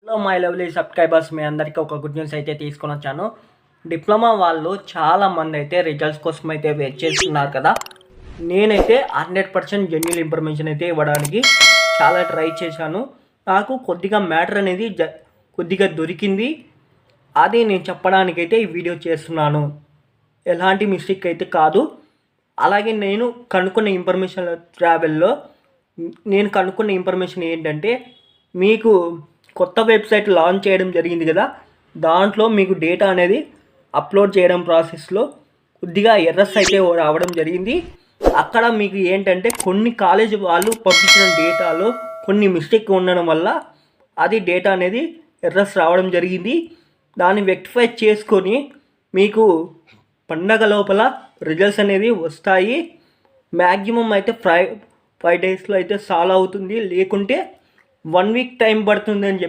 Hello my lovely subscribers, మీ అందరికీ ఒక good news అయితే తీసుకొని వచ్చాను. డిప్లొమా వాళ్ళు చాలామంది అయితే రిజల్ట్స్ కోసం అయితే వెయిట్ చేస్తున్నారు కదా. నేనైతే 100% జెన్యున్ ఇన్ఫర్మేషన్ అయితే ఇవ్వడానికి చాలా ట్రై చేశాను. నాకు కొద్దిగా మ్యాటర్ అనేది కొద్దిగా దొరికింది. అది నేను చెప్పడానికైతే ఈ వీడియో చేస్తున్నాను. ఎలాంటి మిస్టేక్ అయితే కాదు. అలాగే నేను కనుక్కున్న ఇన్ఫర్మేషన్ ట్రావెల్లో నేను కనుక్కున్న ఇన్ఫర్మేషన్ ఏంటంటే, మీకు కొత్త వెబ్సైట్ లాంచ్ చేయడం జరిగింది కదా, దాంట్లో మీకు డేటా అనేది అప్లోడ్ చేయడం ప్రాసెస్లో కొద్దిగా ఎర్రర్స్ అయితే రావడం జరిగింది. అక్కడ మీకు ఏంటంటే కొన్ని కాలేజ్ వాళ్ళు పంపించిన డేటాలో కొన్ని మిస్టేక్ ఉండడం వల్ల అది డేటా అనేది ఎర్రర్స్ రావడం జరిగింది. దాన్ని రెక్టిఫై చేసుకొని మీకు పండగ లోపల రిజల్ట్స్ అనేది వస్తాయి. మ్యాక్సిమం అయితే 5 డేస్లో అయితే సాల్వ్ అవుతుంది, లేకుంటే 1 వీక్ టైం పడుతుంది అని చెప్పి